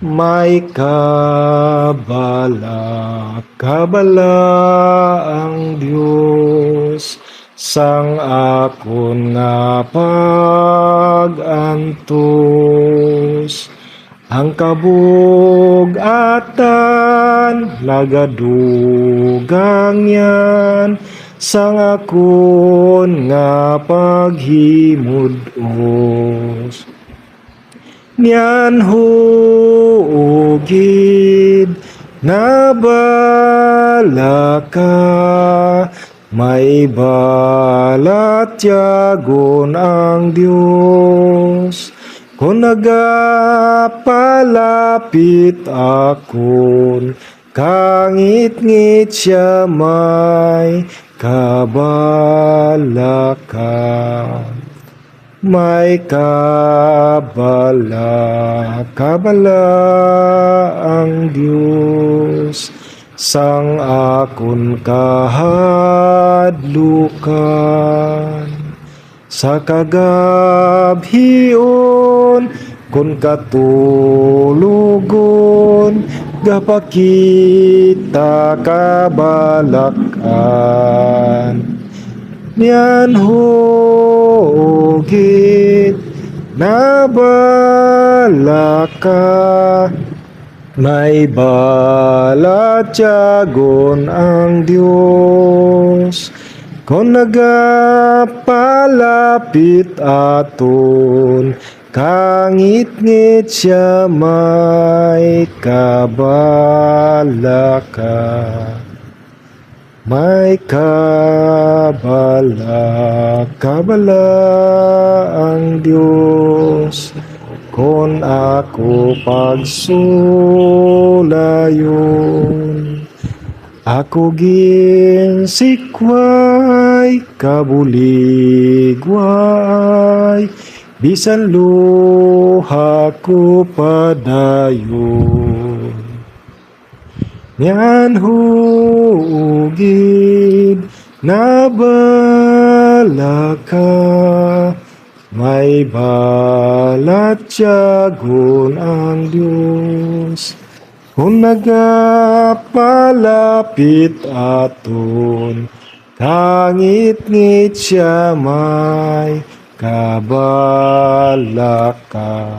May kabala ang Diyos sang akon nga pag-antos. Ang kabug-atan nagadugang yan sang akon nga paghimudos. Nyan hugid na bala ka, may balat tiyagon ang Diyos. Kung nagapalapit akon, kangit-ngit siya may kabala ka. May kabala ang Diyos sang akon kahadlukan. Sa kagabhion kun katulugon, gapakita kabalakan. Nyan hugid na bala ka, may balat tiyagon ang Diyos. Kung nagapalapit aton, kangit-ngit siya may kabala ka. May kabala ang Diyos, kon ako pagsulayon. Ako ginsikway, kabuligway, bisan luha ko padayon. Nyan hugid na bala ka, may balat tiyagon ang Diyos. Kung nagapalapit aton, kangit-ngit siya may kabala ka.